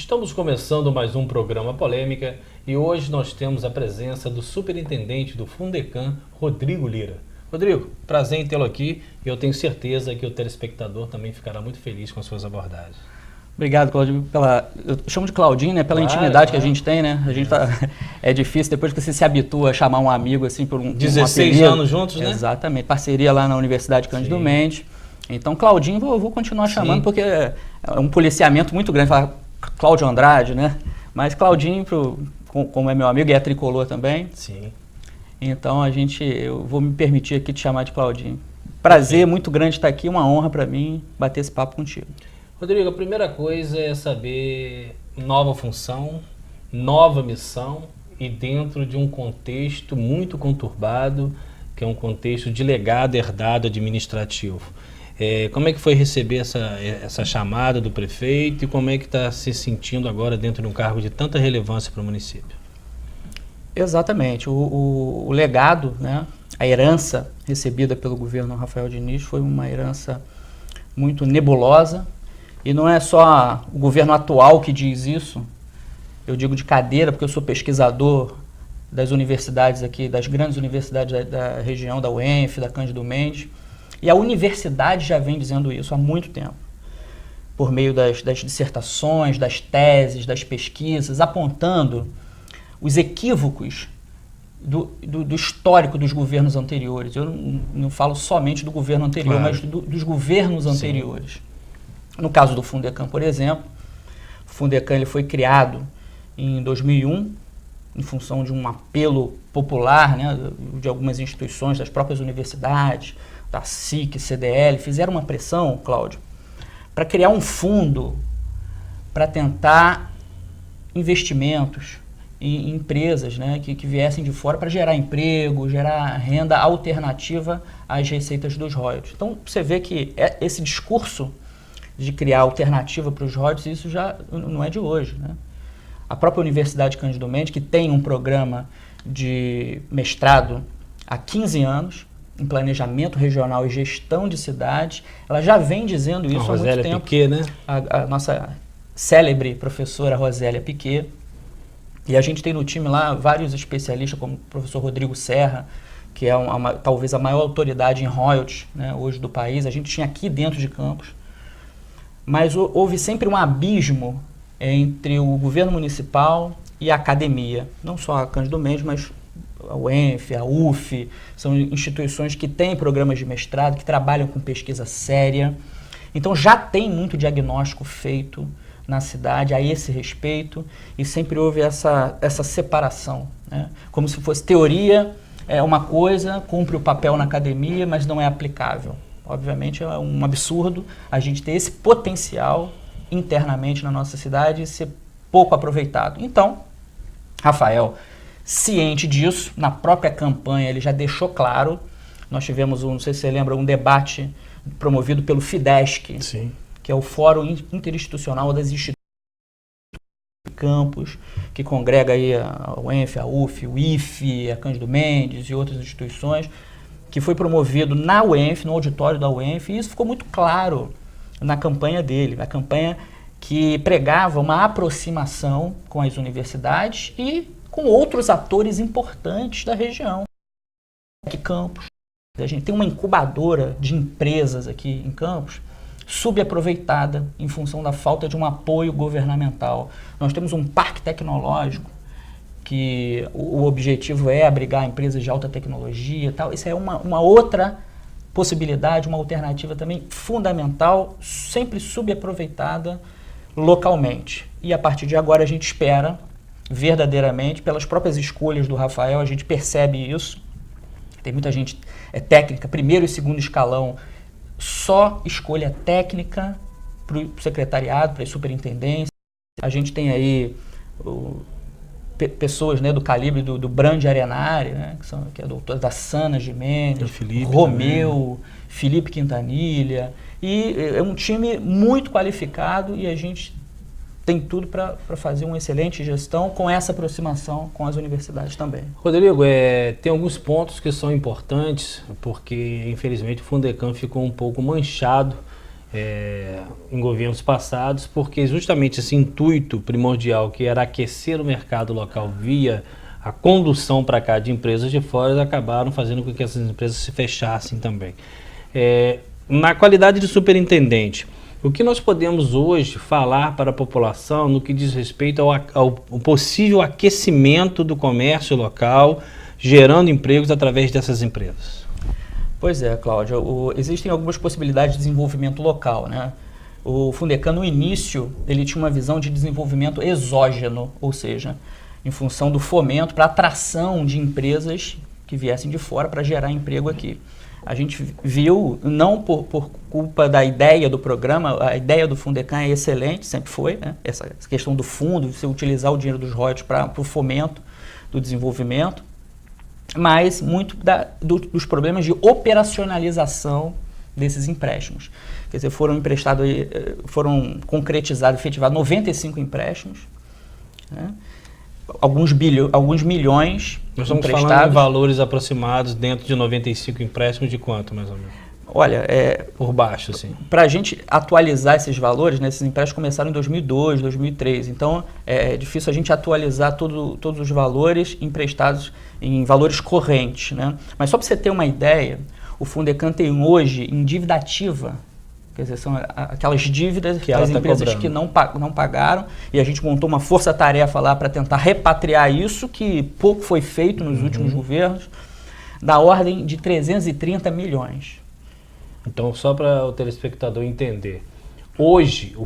Estamos começando mais um programa Polêmica e hoje nós temos a presença do superintendente do Fundecam, Rodrigo Lira. Rodrigo, prazer em tê-lo aqui e eu tenho certeza que o telespectador também ficará muito feliz com as suas abordagens. Obrigado, Claudinho, eu chamo de Claudinho, né, pela intimidade que a gente tem, né? A gente é difícil depois que você se habitua a chamar um amigo assim por um 16 anos juntos, né? Exatamente, parceria lá na Universidade Cândido Mendes. Então, Claudinho, eu vou continuar chamando porque é um policiamento muito grande, falar Cláudio Andrade, né? Mas Claudinho, como é meu amigo e é tricolor também. Sim. Então, eu vou me permitir aqui te chamar de Claudinho. Prazer muito grande estar aqui, uma honra para mim bater esse papo contigo. Rodrigo, a primeira coisa é saber nova função, nova missão e dentro de um contexto muito conturbado, que é um contexto de legado herdado administrativo. Como é que foi receber essa chamada do prefeito e como é que está se sentindo agora dentro de um cargo de tanta relevância para o município? Exatamente. O legado, né, a herança recebida pelo governo Rafael Diniz foi uma herança muito nebulosa e não é só o governo atual que diz isso. Eu digo de cadeira porque eu sou pesquisador das universidades aqui, das grandes universidades da região, da UENF, da Cândido Mendes. E a universidade já vem dizendo isso há muito tempo, por meio das dissertações, das teses, das pesquisas, apontando os equívocos do histórico dos governos anteriores. Eu não falo somente do governo anterior, mas dos governos anteriores. No caso do Fundecam, por exemplo, o Fundecam ele foi criado em 2001, em função de um apelo popular, né, de algumas instituições, das próprias universidades, da SIC, CDL, fizeram uma pressão, Cláudio, para criar um fundo para tentar investimentos em empresas, né, que viessem de fora para gerar emprego, gerar renda alternativa às receitas dos royalties. Então, você vê que esse discurso de criar alternativa para os royalties, isso já não é de hoje, né? A própria Universidade Cândido Mendes, que tem um programa de mestrado há 15 anos, em planejamento regional e gestão de cidades, ela já vem dizendo isso há muito tempo. Piquet, né? A nossa célebre professora Rosélia Piquet. E a gente tem no time lá vários especialistas, como o professor Rodrigo Serra, que é talvez a maior autoridade em royalties, né, hoje do país. A gente tinha aqui dentro de Campos. Mas houve sempre um abismo entre o governo municipal e a academia. Não só a Cândido Mendes, mas a UENF, a UF, são instituições que têm programas de mestrado, que trabalham com pesquisa séria. Então já tem muito diagnóstico feito na cidade a esse respeito e sempre houve essa separação, né? Como se fosse teoria, é uma coisa, cumpre o papel na academia, mas não é aplicável. Obviamente é um absurdo a gente ter esse potencial internamente na nossa cidade e ser pouco aproveitado. Então, Rafael, ciente disso, na própria campanha ele já deixou claro, nós tivemos, não sei se você lembra, um debate promovido pelo FIDESC, que é o Fórum Interinstitucional das Instituições de Campos, que congrega aí a UENF, a UF, o IFE, a Cândido Mendes e outras instituições, que foi promovido na UENF, no auditório da UENF, e isso ficou muito claro na campanha dele, a campanha que pregava uma aproximação com as universidades e com outros atores importantes da região. Aqui em Campos, a gente tem uma incubadora de empresas aqui em Campos, subaproveitada em função da falta de um apoio governamental. Nós temos um parque tecnológico que o objetivo é abrigar empresas de alta tecnologia e tal. Isso é uma outra possibilidade, uma alternativa também fundamental, sempre subaproveitada localmente. E a partir de agora a gente espera verdadeiramente, pelas próprias escolhas do Rafael, a gente percebe isso. Tem muita gente técnica, primeiro e segundo escalão, só escolha técnica para o secretariado, para a superintendência. A gente tem aí pessoas, né, do calibre do Brand Arenari, né, que é doutor da Sana Gimenez, Romeu, Felipe Quintanilha, e é um time muito qualificado e a gente tem tudo para fazer uma excelente gestão com essa aproximação com as universidades também. Rodrigo, tem alguns pontos que são importantes, porque infelizmente o Fundecam ficou um pouco manchado em governos passados, porque justamente esse intuito primordial, que era aquecer o mercado local via a condução para cá de empresas de fora, acabaram fazendo com que essas empresas se fechassem também. Na qualidade de superintendente, o que nós podemos hoje falar para a população no que diz respeito ao possível aquecimento do comércio local, gerando empregos através dessas empresas? Pois é, Cláudio, existem algumas possibilidades de desenvolvimento local, né? O Fundecam, no início, ele tinha uma visão de desenvolvimento exógeno, ou seja, em função do fomento para atração de empresas que viessem de fora para gerar emprego aqui. A gente viu, não por culpa da ideia do programa, a ideia do Fundecam é excelente, sempre foi, né? Essa questão do fundo, você utilizar o dinheiro dos royalties para o fomento do desenvolvimento, mas muito dos problemas de operacionalização desses empréstimos. Quer dizer, foram concretizados, efetivados 95 empréstimos, né? Alguns milhões Nós estamos emprestados. falando em valores aproximados dentro de 95 empréstimos de quanto, mais ou menos? Olha, por baixo, assim. Para a gente atualizar esses valores, né, esses empréstimos começaram em 2002, 2003, então é difícil a gente atualizar todos os valores emprestados em valores correntes, né? Mas só para você ter uma ideia, o Fundecam tem hoje em dívida ativa, quer dizer, são aquelas dívidas que as empresas que não pagaram, e a gente montou uma força-tarefa lá para tentar repatriar isso, que pouco foi feito nos últimos governos, da ordem de 330 milhões. Então, só para o telespectador entender, hoje o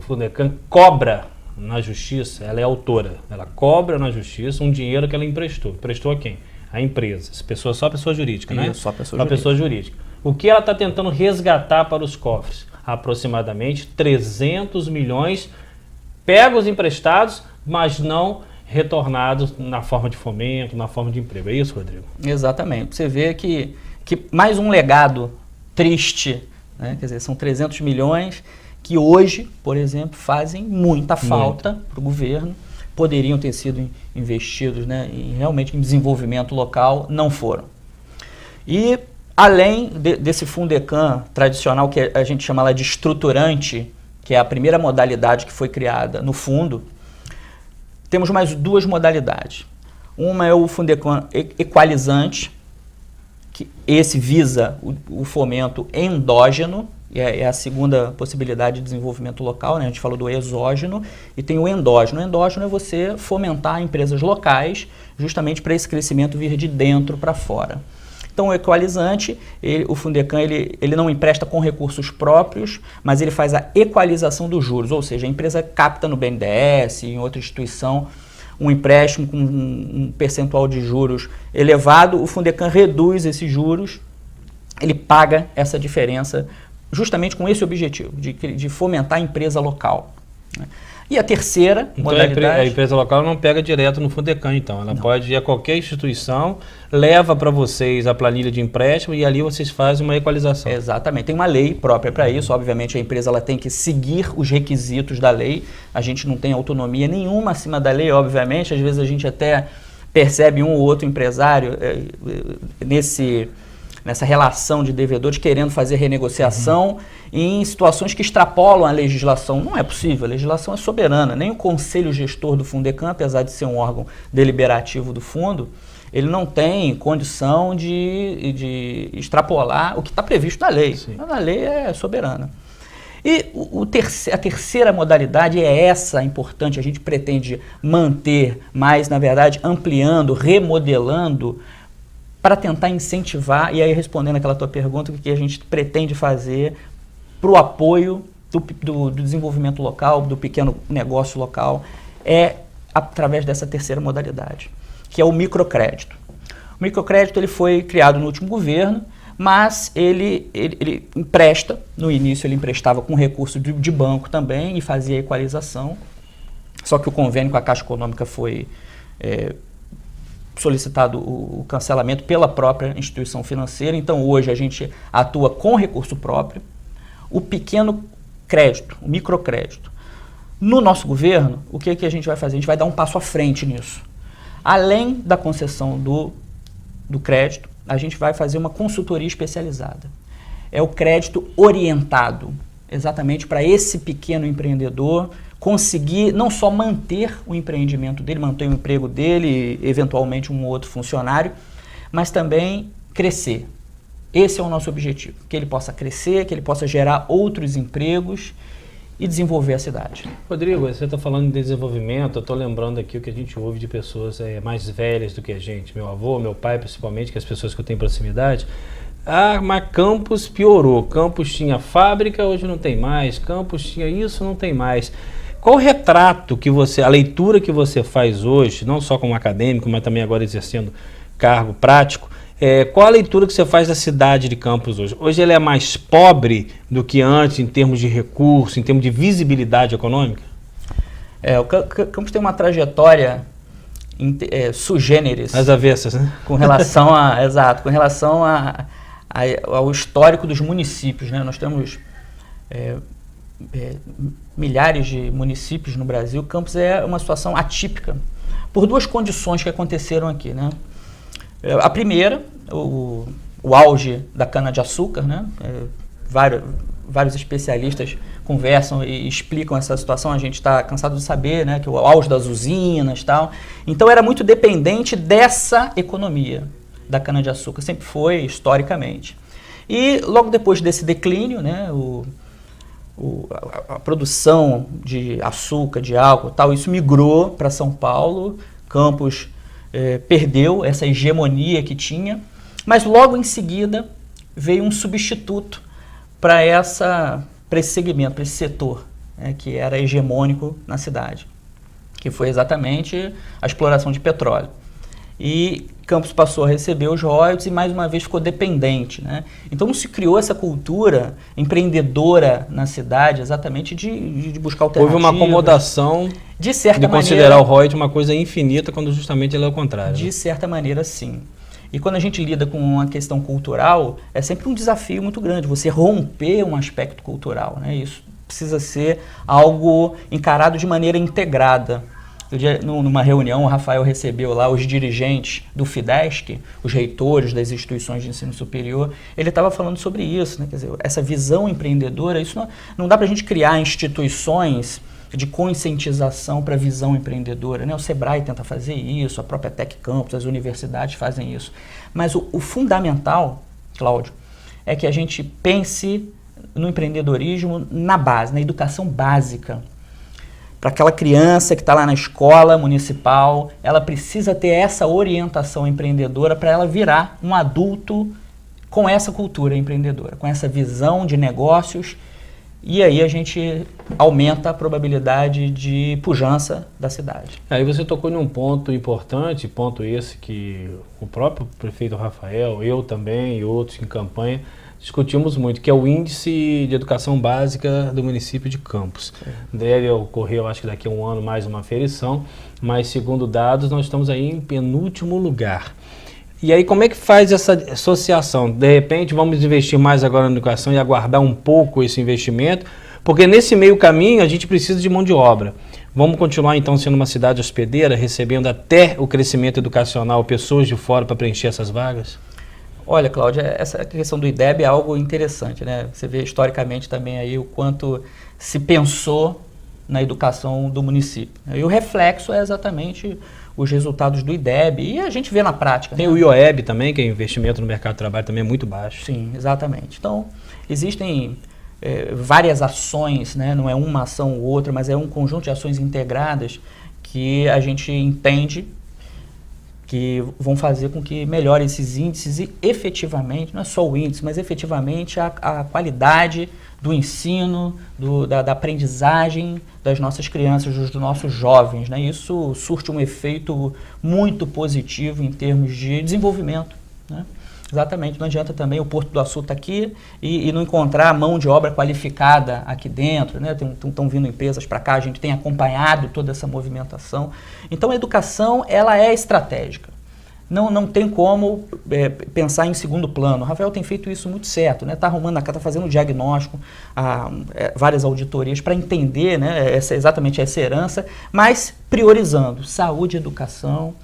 Fundecam cobra na justiça, ela é autora, ela cobra na justiça um dinheiro que ela emprestou. Emprestou a quem? A empresa. Só a pessoa jurídica, né? Só a pessoa jurídica. O que ela está tentando resgatar para os cofres? Aproximadamente 300 milhões pegos emprestados, mas não retornados na forma de fomento, na forma de emprego. É isso, Rodrigo? Exatamente. Você vê que mais um legado triste, né? Quer dizer, são 300 milhões que hoje, por exemplo, fazem muita falta para o governo, poderiam ter sido investidos, né, realmente em desenvolvimento local, não foram. E além desse Fundecam tradicional, que a gente chama lá de estruturante, que é a primeira modalidade que foi criada no fundo, temos mais duas modalidades. Uma é o Fundecam equalizante, que esse visa o fomento endógeno, é a segunda possibilidade de desenvolvimento local, né? A gente falou do exógeno, e tem o endógeno. O endógeno é você fomentar empresas locais, justamente para esse crescimento vir de dentro para fora. Então, o equalizante, o Fundecam, ele não empresta com recursos próprios, mas ele faz a equalização dos juros, ou seja, a empresa capta no BNDES, em outra instituição, um empréstimo com um percentual de juros elevado, o Fundecam reduz esses juros, ele paga essa diferença justamente com esse objetivo, de fomentar a empresa local, né? E a terceira modalidade... A empresa local não pega direto no Fundecam, então. Ela pode ir a qualquer instituição, leva para vocês a planilha de empréstimo e ali vocês fazem uma equalização. Exatamente. Tem uma lei própria para isso. Obviamente, a empresa ela tem que seguir os requisitos da lei. A gente não tem autonomia nenhuma acima da lei, obviamente. Às vezes a gente até percebe um ou outro empresário nessa relação de devedores querendo fazer renegociação em situações que extrapolam a legislação. Não é possível, a legislação é soberana. Nem o conselho gestor do Fundecam, apesar de ser um órgão deliberativo do fundo, ele não tem condição de extrapolar o que está previsto na lei. A lei é soberana. E a terceira modalidade é essa importante, a gente pretende manter, mas na verdade ampliando, remodelando, para tentar incentivar, e aí respondendo aquela tua pergunta, o que a gente pretende fazer para o apoio do desenvolvimento local, do pequeno negócio local, é através dessa terceira modalidade, que é o microcrédito. O microcrédito ele foi criado no último governo, mas ele empresta, no início ele emprestava com recurso de banco também e fazia equalização, só que o convênio com a Caixa Econômica foi solicitado o cancelamento pela própria instituição financeira, então hoje a gente atua com recurso próprio. O pequeno crédito, o microcrédito. No nosso governo, o que a gente vai fazer? A gente vai dar um passo à frente nisso. Além da concessão do crédito, a gente vai fazer uma consultoria especializada. É o crédito orientado. exatamente para esse pequeno empreendedor conseguir não só manter o empreendimento dele, manter o emprego dele, eventualmente um outro funcionário, mas também crescer. Esse é o nosso objetivo, que ele possa crescer, que ele possa gerar outros empregos e desenvolver a cidade. Rodrigo, você está falando de desenvolvimento, eu estou lembrando aqui o que a gente ouve de pessoas mais velhas do que a gente, meu avô, meu pai principalmente, que as pessoas que eu tenho proximidade. Ah, mas Campos piorou, Campos tinha fábrica, hoje não tem mais, Campos tinha isso, não tem mais. Qual o retrato que a leitura que você faz hoje, não só como acadêmico, mas também agora exercendo cargo prático, qual a leitura que você faz da cidade de Campos hoje? Hoje ela é mais pobre do que antes em termos de recursos, em termos de visibilidade econômica? O Campos tem uma trajetória sui generis. As avessas, né? Com relação exato, com relação ao histórico dos municípios, né? Nós temos milhares de municípios no Brasil. Campos é uma situação atípica por duas condições que aconteceram aqui, né? A primeira, o auge da cana-de-açúcar, né? Vários especialistas conversam e explicam essa situação. A gente está cansado de saber, né, que o auge das usinas e tal. Então era muito dependente dessa economia da cana-de-açúcar, sempre foi historicamente. E logo depois desse declínio, né, a produção de açúcar, de álcool, tal, isso migrou para São Paulo. Campos perdeu essa hegemonia que tinha, mas logo em seguida veio um substituto para esse segmento, para esse setor, né, que era hegemônico na cidade, que foi exatamente a exploração de petróleo. E Campos passou a receber os royalties e mais uma vez ficou dependente, né? Então não se criou essa cultura empreendedora na cidade exatamente de buscar alternativas. Houve uma acomodação de certa maneira, considerar o royalties uma coisa infinita quando justamente ele é o contrário. De certa maneira, sim. E quando a gente lida com uma questão cultural, é sempre um desafio muito grande você romper um aspecto cultural, né? Isso precisa ser algo encarado de maneira integrada. Numa reunião, o Rafael recebeu lá os dirigentes do FIDESC, os reitores das instituições de ensino superior. Ele estava falando sobre isso, né? Quer dizer, essa visão empreendedora, isso não dá para a gente criar instituições de conscientização para a visão empreendedora, né? O Sebrae tenta fazer isso, a própria Tec Campus, as universidades fazem isso. Mas o fundamental, Cláudio, é que a gente pense no empreendedorismo na base, na educação básica. Para aquela criança que está lá na escola municipal, ela precisa ter essa orientação empreendedora para ela virar um adulto com essa cultura empreendedora, com essa visão de negócios, e aí a gente aumenta a probabilidade de pujança da cidade. Aí você tocou num ponto importante, ponto esse que o próprio prefeito Rafael, eu também e outros em campanha, discutimos muito, que é o índice de educação básica do município de Campos. Deve ocorrer, eu acho que daqui a um ano, mais uma aferição, mas segundo dados, nós estamos aí em penúltimo lugar. E aí como é que faz essa associação? De repente vamos investir mais agora na educação e aguardar um pouco esse investimento, porque nesse meio caminho a gente precisa de mão de obra. Vamos continuar então sendo uma cidade hospedeira, recebendo até o crescimento educacional pessoas de fora para preencher essas vagas? Olha, Cláudia, essa questão do IDEB é algo interessante, né? Você vê historicamente também aí o quanto se pensou na educação do município. E o reflexo é exatamente os resultados do IDEB, e a gente vê na prática. Tem, né? O IOEB também, que é investimento no mercado de trabalho, também é muito baixo. Sim, exatamente. Então, existem várias ações, né? Não é uma ação ou outra, mas é um conjunto de ações integradas que a gente entende que vão fazer com que melhore esses índices e efetivamente, não é só o índice, mas efetivamente a qualidade do ensino, da aprendizagem das nossas crianças, dos nossos jovens, né? Isso surte um efeito muito positivo em termos de desenvolvimento, né? Exatamente, não adianta também o Porto do Açu estar aqui e não encontrar mão de obra qualificada aqui dentro, né? Estão vindo empresas para cá, a gente tem acompanhado toda essa movimentação. Então a educação, ela é estratégica. Não tem como pensar em segundo plano. O Rafael tem feito isso muito certo, né? Está arrumando a casa, está fazendo um diagnóstico, várias auditorias para entender, né, exatamente essa herança, mas priorizando saúde e educação.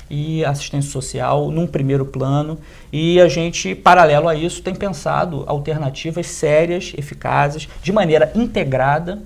e assistência social num primeiro plano, e a gente, paralelo a isso, tem pensado alternativas sérias, eficazes, de maneira integrada,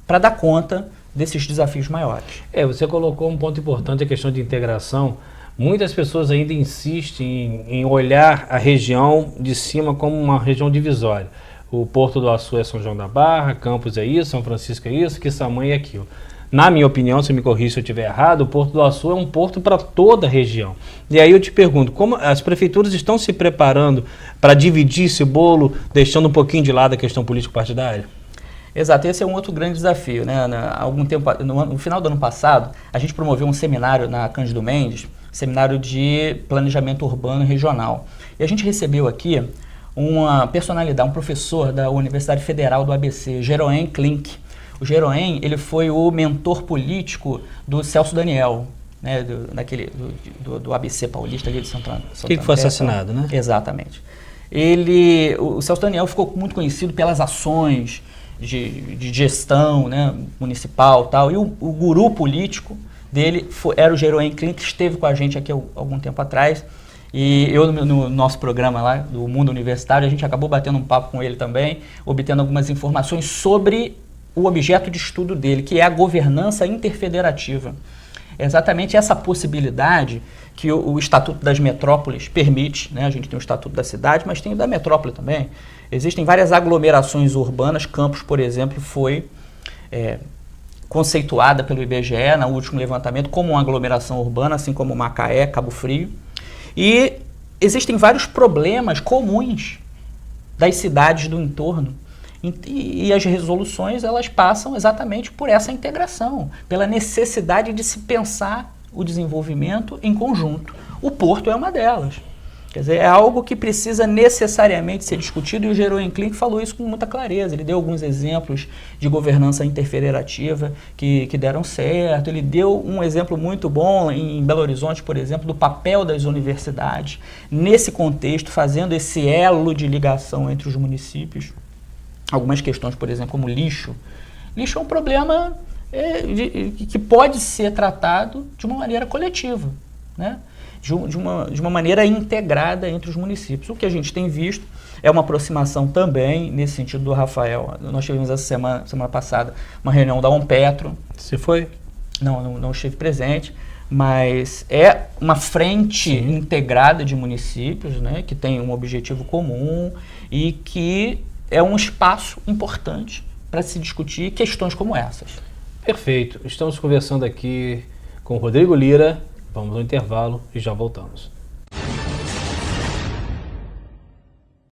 para dar conta desses desafios maiores. Você colocou um ponto importante, a questão de integração. Muitas pessoas ainda insistem em olhar a região de cima como uma região divisória. O Porto do Açu é São João da Barra, Campos é isso, São Francisco é isso, Quissamã é aquilo. Na minha opinião, se me corrija se eu estiver errado, o Porto do Açu é um porto para toda a região. E aí eu te pergunto, como as prefeituras estão se preparando para dividir esse bolo, deixando um pouquinho de lado a questão político-partidária? Exato, esse é um outro grande desafio, né? Algum tempo, no final do ano passado, a gente promoveu um seminário na Cândido Mendes, seminário de planejamento urbano e regional. E a gente recebeu aqui uma personalidade, um professor da Universidade Federal do ABC, Jeroen Klink. O Jeroen, ele foi o mentor político do Celso Daniel, né, do ABC paulista ali de Santana. Que foi assassinado, né? Exatamente. O Celso Daniel ficou muito conhecido pelas ações de gestão, né, municipal e tal, e o guru político dele era o Jeroen Klink, que esteve com a gente aqui algum tempo atrás, e eu no nosso programa lá, do Mundo Universitário, a gente acabou batendo um papo com ele também, obtendo algumas informações sobre o objeto de estudo dele, que é a governança interfederativa. É exatamente essa possibilidade que o Estatuto das Metrópoles permite, né? A gente tem o Estatuto da Cidade, mas tem o da Metrópole também. Existem várias aglomerações urbanas, Campos, por exemplo, foi conceituada pelo IBGE no último levantamento como uma aglomeração urbana, assim como Macaé, Cabo Frio. E existem vários problemas comuns das cidades do entorno. E as resoluções, elas passam exatamente por essa integração, pela necessidade de se pensar o desenvolvimento em conjunto. O Porto é uma delas. Quer dizer, é algo que precisa necessariamente ser discutido, e o Jeroen Klink falou isso com muita clareza. Ele deu alguns exemplos de governança interfederativa que deram certo. Ele deu um exemplo muito bom em Belo Horizonte, por exemplo, do papel das universidades nesse contexto, fazendo esse elo de ligação entre os municípios. Algumas questões, por exemplo, como lixo. Lixo é um problema que pode ser tratado de uma maneira coletiva, né? De uma maneira integrada entre os municípios. O que a gente tem visto é uma aproximação também, nesse sentido do Rafael. Nós tivemos essa semana passada uma reunião da Ompetro. Você foi? Não estive presente, mas é uma frente integrada de municípios, né, que tem um objetivo comum e que é um espaço importante para se discutir questões como essas. Perfeito. Estamos conversando aqui com o Rodrigo Lira. Vamos ao intervalo e já voltamos.